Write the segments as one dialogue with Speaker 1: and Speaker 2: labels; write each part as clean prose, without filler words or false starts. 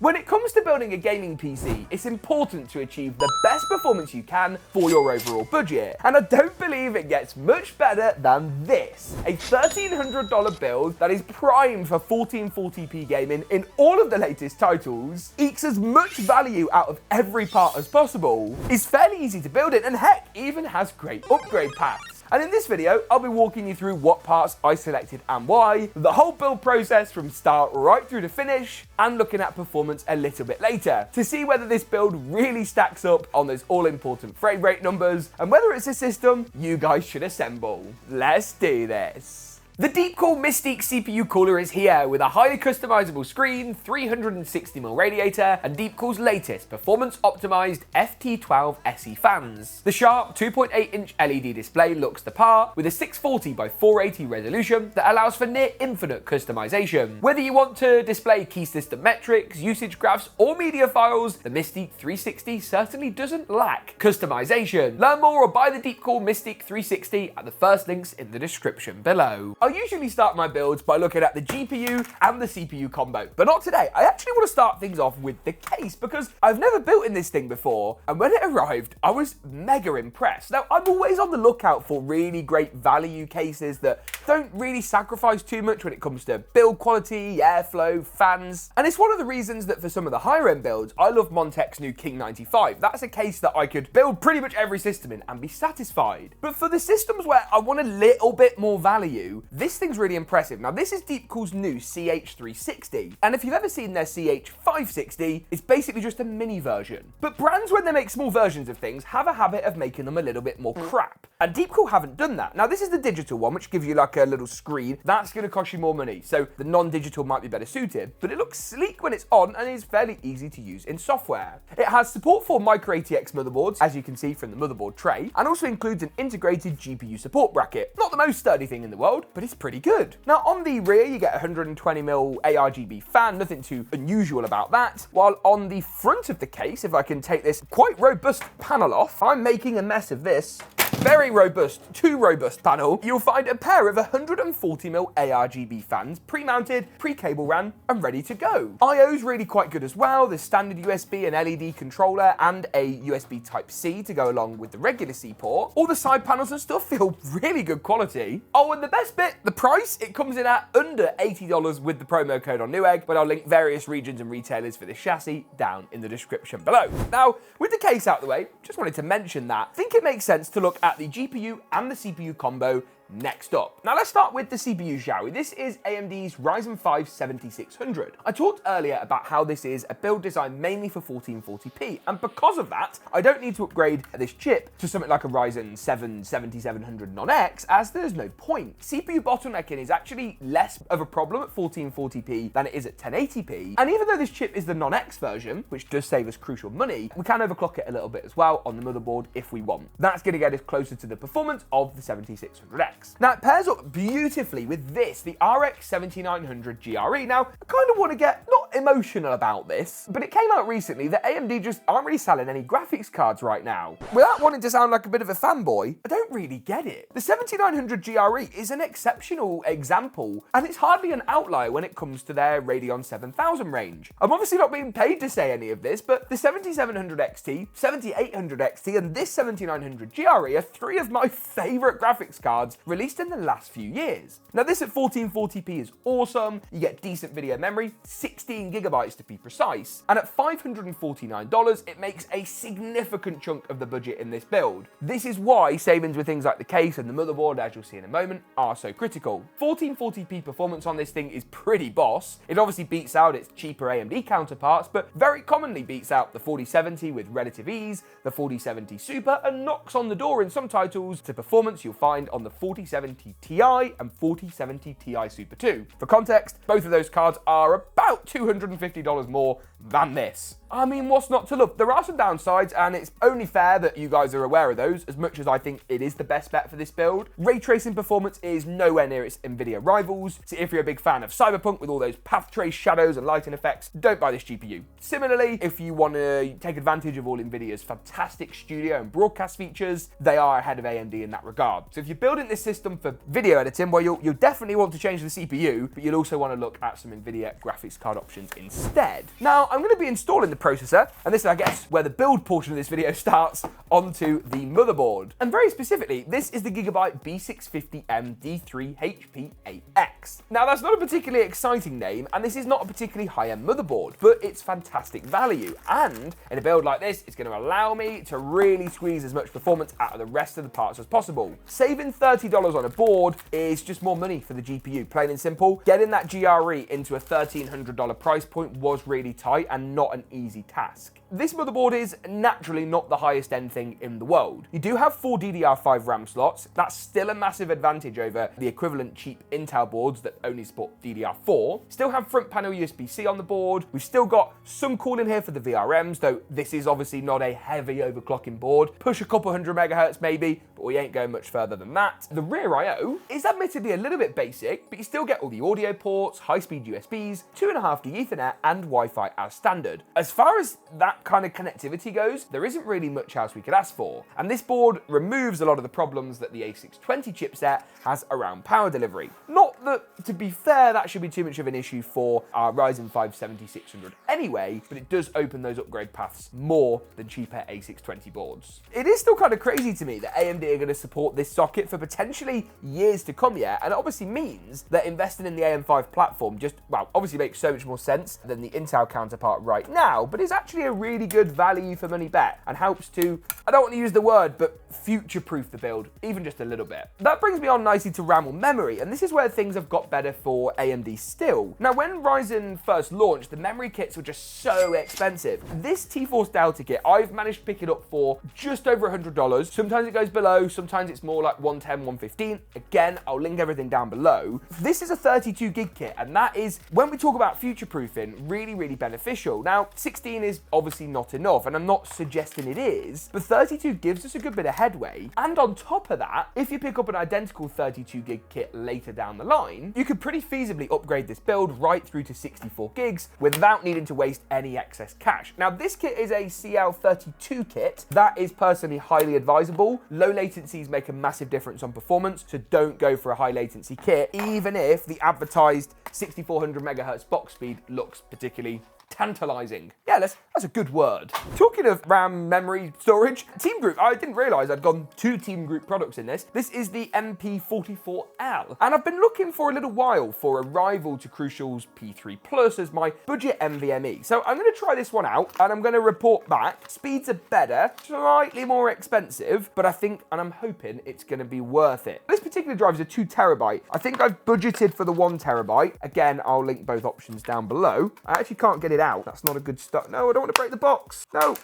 Speaker 1: When it comes to building a gaming PC, it's important to achieve the best performance you can for your overall budget. And I don't believe it gets much better than this. A $1,300 build that is primed for 1440p gaming in all of the latest titles, ekes as much value out of every part as possible, is fairly easy to build it, and heck, even has great upgrade paths. And in this video, I'll be walking you through what parts I selected and why, the whole build process from start right through to finish, and looking at performance a little bit later, to see whether this build really stacks up on those all-important frame rate numbers, and whether it's a system you guys should assemble. Let's do this. The DeepCool Mystique CPU cooler is here with a highly customizable screen, 360mm radiator, and DeepCool's latest performance-optimized FT12 SE fans. The sharp 2.8-inch LED display looks the part with a 640x480 resolution that allows for near infinite customization. Whether you want to display key system metrics, usage graphs, or media files, the Mystique 360 certainly doesn't lack customization. Learn more or buy the DeepCool Mystique 360 at the first links in the description below. I usually start my builds by looking at the GPU and the CPU combo, but not today. I actually want to start things off with the case because I've never built in this thing before, and when it arrived, I was mega impressed. Now, I'm always on the lookout for really great value cases that don't really sacrifice too much when it comes to build quality, airflow, fans, and it's one of the reasons that for some of the higher end builds, I love Montage's new King 95. That's a case that I could build pretty much every system in and be satisfied. But for the systems where I want a little bit more value, this thing's really impressive. Now, this is DeepCool's new CH360, and if you've ever seen their CH560, it's basically just a mini version. But brands, when they make small versions of things, have a habit of making them a little bit more crap, and DeepCool haven't done that. Now, this is the digital one, which gives you like a little screen. That's going to cost you more money, so the non-digital might be better suited, but it looks sleek when it's on and is fairly easy to use in software. It has support for micro ATX motherboards, as you can see from the motherboard tray, and also includes an integrated GPU support bracket. Not the most sturdy thing in the world, but it's pretty good. Now, on the rear, you get a 120mm ARGB fan, nothing too unusual about that, while on the front of the case, if I can take this quite robust panel off, I'm making a mess of this very robust, too robust panel, you'll find a pair of 140mm ARGB fans, pre-mounted, pre-cable ran, and ready to go. I/O's really quite good as well. There's standard USB and LED controller, and a USB Type-C to go along with the regular C port. All the side panels and stuff feel really good quality. Oh, and the best bit, the price, it comes in at under $80 with the promo code on Newegg, but I'll link various regions and retailers for this chassis down in the description below. Now, with the case out the way, just wanted to mention that I think it makes sense to look at the GPU and the CPU combo next up. Now let's start with the CPU, shall we? This is AMD's Ryzen 5 7600. I talked earlier about how this is a build designed mainly for 1440p, and because of that, I don't need to upgrade this chip to something like a Ryzen 7 7700 non-X, as there's no point. CPU bottlenecking is actually less of a problem at 1440p than it is at 1080p, and even though this chip is the non-X version, which does save us crucial money, we can overclock it a little bit as well on the motherboard if we want. That's going to get us closer to the performance of the 7600X. Now, it pairs up beautifully with this, the RX 7900 GRE. Now, I kind of want to get not emotional about this, but it came out recently that AMD just aren't really selling any graphics cards right now. Without wanting to sound like a bit of a fanboy, I don't really get it. The 7900 GRE is an exceptional example, and it's hardly an outlier when it comes to their Radeon 7000 range. I'm obviously not being paid to say any of this, but the 7700 XT, 7800 XT, and this 7900 GRE are three of my favorite graphics cards released in the last few years. Now, this at 1440p is awesome. You get decent video memory, 16 gigabytes to be precise, and at $549, it makes a significant chunk of the budget in this build. This is why savings with things like the case and the motherboard, as you'll see in a moment, are so critical. 1440p performance on this thing is pretty boss. It obviously beats out its cheaper AMD counterparts, but very commonly beats out the 4070 with relative ease, the 4070 Super, and knocks on the door in some titles to performance you'll find on the 4070 Ti and 4070 Ti Super 2. For context, both of those cards are about $250 more than this. I mean, what's not to love? There are some downsides, and it's only fair that you guys are aware of those, as much as I think it is the best bet for this build. Ray tracing performance is nowhere near its NVIDIA rivals, so if you're a big fan of Cyberpunk with all those path trace shadows and lighting effects, don't buy this GPU. Similarly, if you want to take advantage of all NVIDIA's fantastic studio and broadcast features, they are ahead of AMD in that regard. So if you're building this system for video editing, well, you'll definitely want to change the CPU, but you'll also want to look at some NVIDIA graphics card options instead. Now, I'm going to be installing the processor, and this is, I guess, where the build portion of this video starts, onto the motherboard. And very specifically, this is the GIGABYTE B650M D3HP8X. Now, that's not a particularly exciting name, and this is not a particularly high-end motherboard, but it's fantastic value. And in a build like this, it's going to allow me to really squeeze as much performance out of the rest of the parts as possible. Saving $30 on a board is just more money for the GPU, plain and simple. Getting that GRE into a $1,300 price point was really tight and not an easy task. This motherboard is naturally not the highest end thing in the world. You do have 4 DDR5 RAM slots. That's still a massive advantage over the equivalent cheap Intel boards that only support DDR4. Still have front panel USB-C on the board. We've still got some cooling here for the VRMs, though this is obviously not a heavy overclocking board. Push a couple hundred megahertz maybe, but we ain't going much further than that. The rear I/O is admittedly a little bit basic, but you still get all the audio ports, high-speed USBs, 2.5D Ethernet, and Wi-Fi as standard. As far as that kind of connectivity goes, there isn't really much else we could ask for. And this board removes a lot of the problems that the A620 chipset has around power delivery. Not that, to be fair, that should be too much of an issue for our Ryzen 5 7600 anyway, but it does open those upgrade paths more than cheaper A620 boards. It is still kind of crazy to me that AMD are going to support this socket for potentially years to come yet, and it obviously means that investing in the AM5 platform just, well, obviously makes so much more sense than the Intel counterpart right now, but is actually a really good value for money bet and helps to, I don't want to use the word, but future-proof the build, even just a little bit. That brings me on nicely to RAM or memory, and this is where things have got better for AMD still. Now, when Ryzen first launched, the memory kits were just so expensive. This T-Force Delta kit, I've managed to pick it up for just over $100. Sometimes it goes below, sometimes it's more like 110, 115. Again, I'll link everything down below. This is a 32 gig kit, and that is, when we talk about future-proofing, really, really beneficial. Now, 16 is obviously not enough, and I'm not suggesting it is, but 32 gives us a good bit of headway. And on top of that, if you pick up an identical 32 gig kit later down the line, you could pretty feasibly upgrade this build right through to 64 gigs without needing to waste any excess cash. Now, this kit is a CL32 kit. That is personally highly advisable. Low latencies make a massive difference on performance, so don't go for a high latency kit, even if the advertised 6400 megahertz box speed looks particularly tantalizing. Yeah, that's a good word. Talking of RAM memory storage, TeamGroup, I didn't realize I'd gone 2 TeamGroup products in this. This is the MP44L, and I've been looking for a little while for a rival to Crucial's P3 Plus as my budget NVMe. So I'm going to try this one out, and I'm going to report back. Speeds are better, slightly more expensive, but I think, and I'm hoping, it's going to be worth it. This particular drive is a 2 terabyte. I think I've budgeted for the 1 terabyte. Again, I'll link both options down below. I actually can't get it out. That's not a good start. No, I don't want to break the box. No.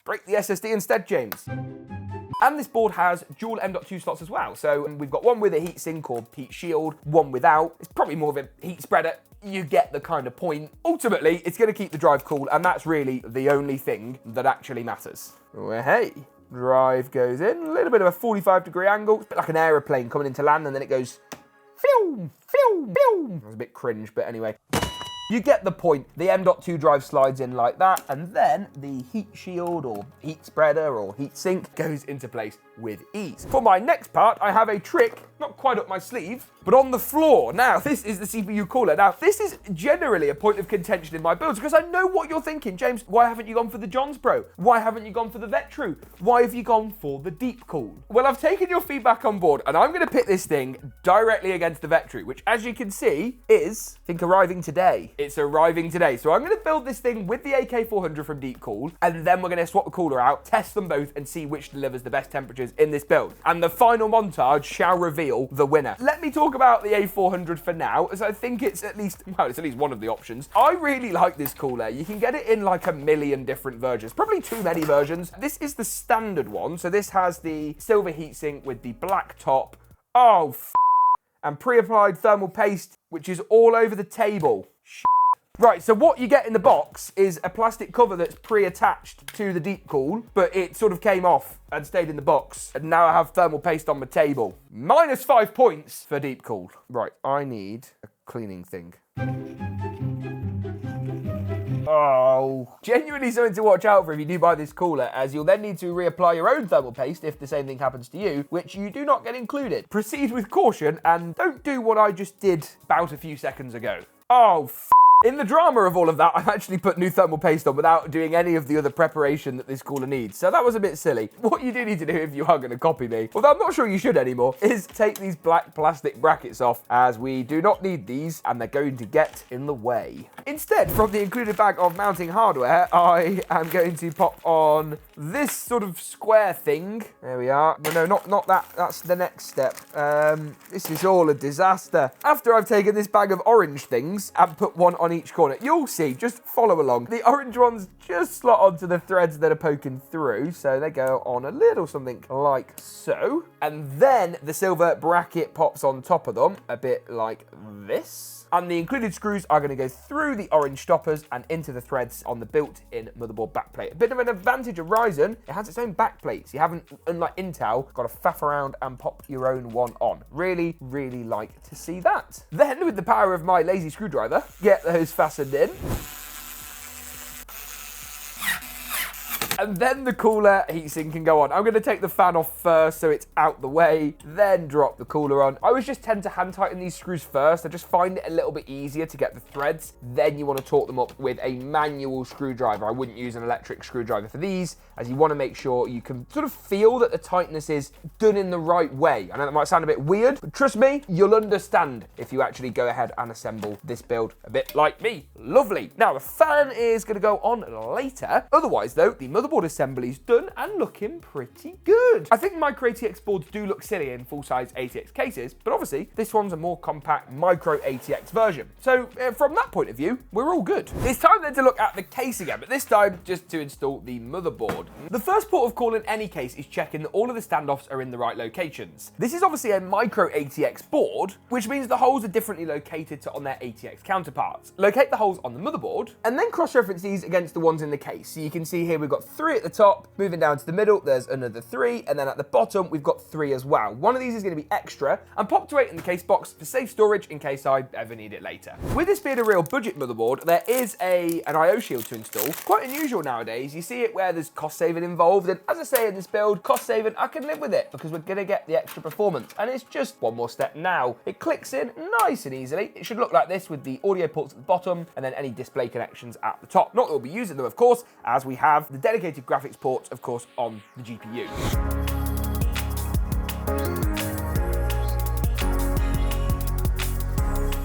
Speaker 1: Break the SSD instead, James. And this board has dual M.2 slots as well. So we've got one with a heatsink or heat shield, one without. It's probably more of a heat spreader. You get the kind of point. Ultimately, it's going to keep the drive cool, and that's really the only thing that actually matters. Well, hey. Drive goes in, a little bit of a 45-degree angle. It's a bit like an aeroplane coming into land, and then it goes, phew, phew, phew. That was a bit cringe, but anyway. You get the point. The M.2 drive slides in like that, and then the heat shield or heat spreader or heat sink goes into place with ease. For my next part, I have a trick, not quite up my sleeve, but on the floor. Now, this is the CPU cooler. Now, this is generally a point of contention in my builds because I know what you're thinking. James, why haven't you gone for the Johns Pro? Why haven't you gone for the Vetru? Why have you gone for the DeepCool? Well, I've taken your feedback on board, and I'm going to pit this thing directly against the Vetru, which, as you can see, is, I think, arriving today. It's arriving today. So I'm going to build this thing with the AK400 from DeepCool, and then we're going to swap the cooler out, test them both, and see which delivers the best temperatures in this build. And the final montage shall reveal the winner. Let me talk about the A400 for now, as I think it's at least, well, it's at least one of the options. I really like this cooler. You can get it in like a million different versions, probably too many versions. This is the standard one. So this has the silver heatsink with the black top. Oh, and pre-applied thermal paste, which is all over the table. Right, so what you get in the box is a plastic cover that's pre-attached to the DeepCool, but it sort of came off and stayed in the box, and now I have thermal paste on my table. -5 points for DeepCool. Right, I need a cleaning thing. Oh, genuinely something to watch out for if you do buy this cooler, as you'll then need to reapply your own thermal paste if the same thing happens to you, which you do not get included. Proceed with caution and don't do what I just did about a few seconds ago. Oh, in the drama of all of that, I've actually put new thermal paste on without doing any of the other preparation that this cooler needs. So that was a bit silly. What you do need to do if you are going to copy me, although I'm not sure you should anymore, is take these black plastic brackets off, as we do not need these and they're going to get in the way. Instead, from the included bag of mounting hardware, I am going to pop on this sort of square thing. There we are. No, not that. That's the next step. This is all a disaster. After I've taken this bag of orange things and put one on each corner, you'll see, just follow along. The orange ones just slot onto the threads that are poking through, so they go on a little something like so. And then the silver bracket pops on top of them, a bit like this. And the included screws are going to go through the orange stoppers and into the threads on the built-in motherboard backplate. A bit of an advantage of Ryzen, it has its own backplates. You haven't, unlike Intel, got to faff around and pop your own one on. Really, really like to see that. Then, with the power of my lazy screwdriver, get those fastened in. And then the cooler heatsink can go on. I'm going to take the fan off first so it's out the way, then drop the cooler on. I always just tend to hand tighten these screws first. I just find it a little bit easier to get the threads. Then you want to torque them up with a manual screwdriver. I wouldn't use an electric screwdriver for these, as you want to make sure you can sort of feel that the tightness is done in the right way. I know that might sound a bit weird, but trust me, you'll understand if you actually go ahead and assemble this build a bit like me. Lovely. Now, the fan is going to go on later. Otherwise, though, the motherboard assembly's done and looking pretty good. I think micro ATX boards do look silly in full-size ATX cases, but obviously this one's a more compact micro ATX version. So from that point of view, we're all good. It's time then to look at the case again, but this time just to install the motherboard. The first port of call in any case is checking that all of the standoffs are in the right locations. This is obviously a micro ATX board, which means the holes are differently located to on their ATX counterparts. Locate the holes on the motherboard and then cross-reference these against the ones in the case. So you can see here we've got 3 at the top, moving down to the middle, there's another 3, and then at the bottom, we've got 3 as well. One of these is going to be extra, and pop to 8 in the case box for safe storage in case I ever need it later. With this being a real budget motherboard, there is an I/O shield to install. Quite unusual nowadays. You see it where there's cost saving involved, and as I say in this build, cost saving, I can live with it because we're going to get the extra performance, and it's just one more step now. It clicks in nice and easily. It should look like this with the audio ports at the bottom, and then any display connections at the top. Not that we'll be using them, of course, as we have the dedicated graphics ports, of course, on the GPU.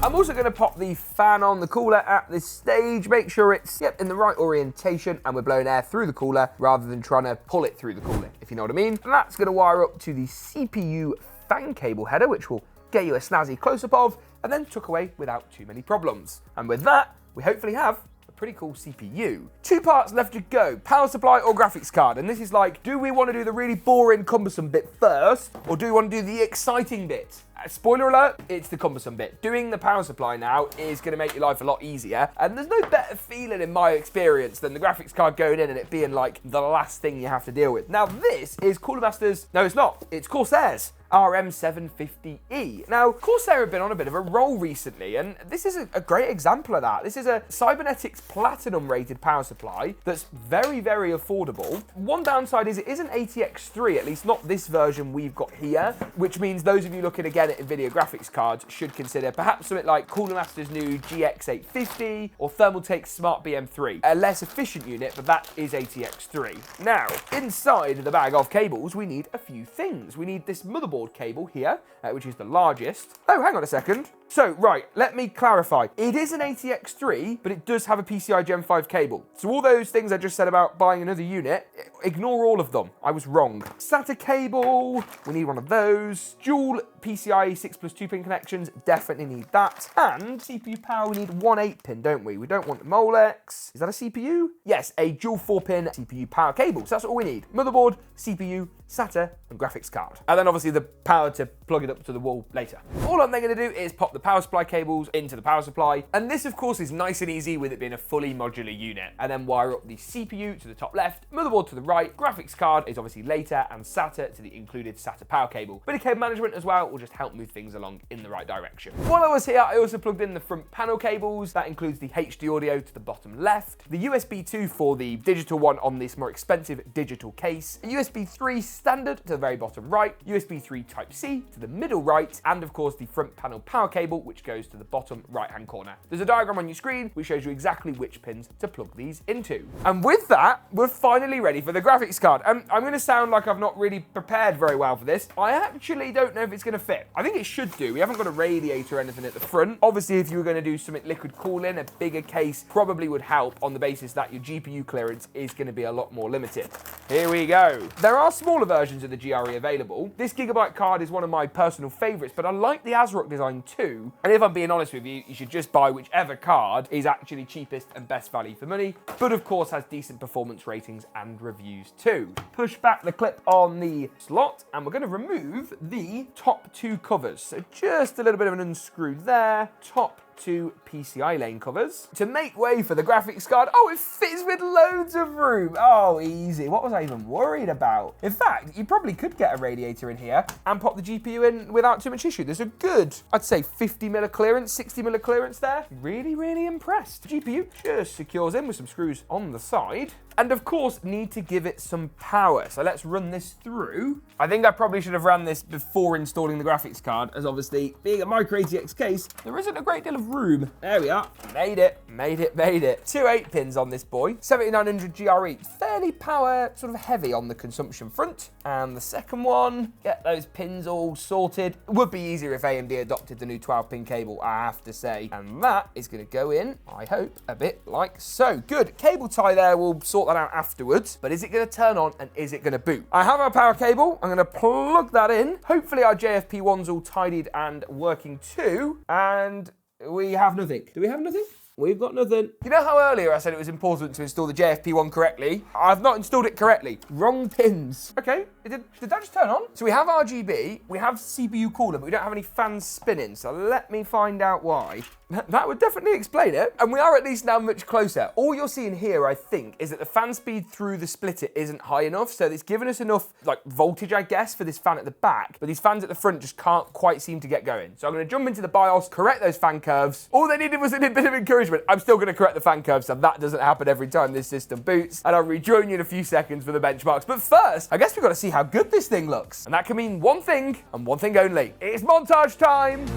Speaker 1: I'm also going to pop the fan on the cooler at this stage, make sure it's in the right orientation and we're blowing air through the cooler rather than trying to pull it through the cooler, if you know what I mean. And that's going to wire up to the CPU fan cable header, which will get you a snazzy close-up of, and then tuck away without too many problems. And with that, we hopefully have pretty cool CPU. 2 parts left to go, power supply or graphics card. And this is like, do we want to do the really boring, cumbersome bit first, or do we want to do the exciting bit? Spoiler alert, it's the cumbersome bit. Doing the power supply now is going to make your life a lot easier, and there's no better feeling in my experience than the graphics card going in and it being like the last thing you have to deal with. Now this is Cooler Master's, no it's not, it's CORSAIR's RM750E. Now, CORSAIR have been on a bit of a roll recently, and this is a great example of that. This is a Cybernetics Platinum rated power supply that's very, very affordable. One downside is it isn't ATX3, at least not this version we've got here, which means those of you looking again at NVIDIA graphics cards should consider perhaps something like Cooler Master's new GX850 or Thermaltake's Smart BM3. A less efficient unit, but that is ATX3. Now, inside the bag of cables, we need a few things. We need this motherboard cable here, which is the largest. Oh, hang on a second. So, right, let me clarify. It is an ATX3, but it does have a PCI Gen 5 cable. So all those things I just said about buying another unit, ignore all of them. I was wrong. SATA cable, we need one of those. Dual PCIe 6+2 pin connections, definitely need that. And CPU power, we need one 8-pin, don't we? We don't want the Molex. Is that a CPU? Yes, a dual 4-pin CPU power cable. So that's all we need. Motherboard, CPU, SATA, and graphics card. And then obviously the power to plug it up to the wall later. All I'm then going to do is pop the power supply cables into the power supply, and this of course is nice and easy with it being a fully modular unit. And then wire up the CPU to the top left, motherboard to the right, graphics card is obviously later, and SATA to the included SATA power cable. Bit of cable management as well will just help move things along in the right direction. While I was here, I also plugged in the front panel cables. That includes the HD audio to the bottom left, the USB 2 for the digital one on this more expensive digital case, a USB 3 standard to the very bottom right, USB 3 Type-C to the middle right, and of course the front panel power cable which goes to the bottom right hand corner. There's a diagram on your screen which shows you exactly which pins to plug these into. And with that, we're finally ready for the graphics card. And I'm going to sound like I've not really prepared very well for this. I actually don't know if it's going to fit. I think it should do. We haven't got a radiator or anything at the front. Obviously, if you were going to do something liquid cooling, a bigger case probably would help on the basis that your GPU clearance is going to be a lot more limited. Here we go. There are smaller versions of the GRE available. This GIGABYTE card is one of my personal favorites, but I like the ASRock design too. And if I'm being honest with you, you should just buy whichever card is actually cheapest and best value for money, but of course has decent performance ratings and reviews too. Push back the clip on the slot, and we're going to remove the top two covers. So just a little bit of an unscrew there. Top two PCI lane covers to make way for the graphics card. Oh, it fits with loads of room. Oh, easy. What was I even worried about? In fact, you probably could get a radiator in here and pop the GPU in without too much issue. There's a good, I'd say 50mm of clearance, 60mm of clearance there. Really, really impressed. The GPU just secures in with some screws on the side. And of course, need to give it some power. So let's run this through. I think I probably should have ran this before installing the graphics card, as obviously being a micro ATX case, there isn't a great deal of room. There we are. Made it. Two 8 pins on this boy. 7900 GRE. Fairly power sort of heavy on the consumption front. And the second one, get those pins all sorted. It would be easier if AMD adopted the new 12-pin cable, I have to say. And that is going to go in, I hope, a bit like so. Good. Cable tie there will sort that out afterwards, but is it going to turn on and is it going to boot? I have our power cable. I'm going to plug that in. Hopefully our JFP1's all tidied and working too, and we have nothing. Do we have nothing? We've got nothing. You know how earlier I said it was important to install the JFP1 correctly? I've not installed it correctly. Wrong pins. Okay, did that just turn on? So we have RGB, we have CPU cooler, but we don't have any fans spinning, so let me find out why. That would definitely explain it. And we are at least now much closer. All you're seeing here, I think, is that the fan speed through the splitter isn't high enough, so it's given us enough voltage, I guess, for this fan at the back, but these fans at the front just can't quite seem to get going. So I'm going to jump into the BIOS, correct those fan curves. All they needed was a bit of encouragement. I'm still going to correct the fan curves, so that doesn't happen every time this system boots, and I'll rejoin you in a few seconds for the benchmarks. But first, I guess we've got to see how good this thing looks. And that can mean one thing, and one thing only. It's montage time!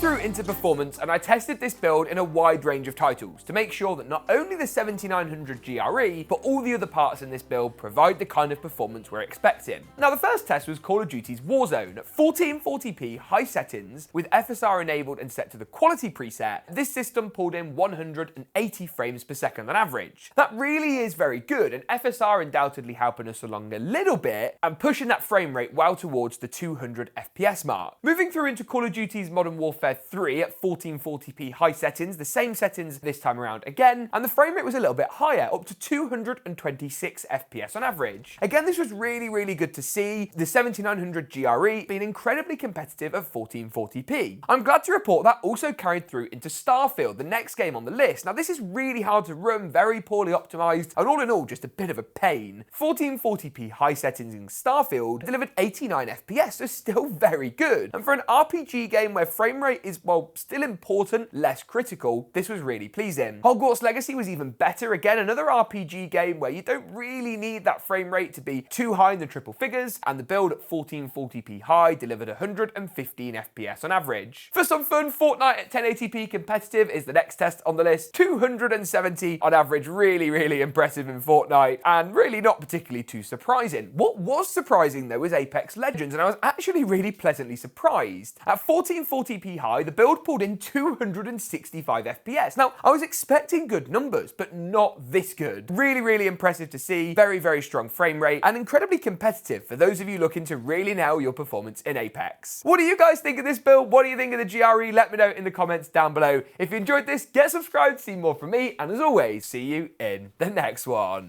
Speaker 1: Through into performance, and I tested this build in a wide range of titles to make sure that not only the 7900 GRE, but all the other parts in this build provide the kind of performance we're expecting. Now, the first test was Call of Duty's Warzone at 1440p high settings with FSR enabled and set to the quality preset. This system pulled in 180 frames per second on average. That really is very good, and FSR undoubtedly helping us along a little bit and pushing that frame rate well towards the 200 FPS mark. Moving through into Call of Duty's Modern Warfare 3 at 1440p high settings, the same settings this time around again, and the frame rate was a little bit higher, up to 226 FPS on average. Again, this was really, really good to see, the 7900 GRE being incredibly competitive at 1440p. I'm glad to report that also carried through into Starfield, the next game on the list. Now, this is really hard to run, very poorly optimized, and all in all, just a bit of a pain. 1440p high settings in Starfield delivered 89 FPS, so still very good. And for an RPG game where frame rate is, well, still important, less critical, this was really pleasing. Hogwarts Legacy was even better. Again, another RPG game where you don't really need that frame rate to be too high in the triple figures, and the build at 1440p high delivered 115 FPS on average. For some fun, Fortnite at 1080p competitive is the next test on the list. 270 on average, really, really impressive in Fortnite, and really not particularly too surprising. What was surprising though was Apex Legends, and I was actually really pleasantly surprised. At 1440p pretty high. The build pulled in 265 FPS. Now, I was expecting good numbers, but not this good. Really, really impressive to see. Very, very strong frame rate and incredibly competitive for those of you looking to really nail your performance in Apex. What do you guys think of this build? What do you think of the GRE? Let me know in the comments down below. If you enjoyed this, get subscribed to see more from me, and as always, see you in the next one.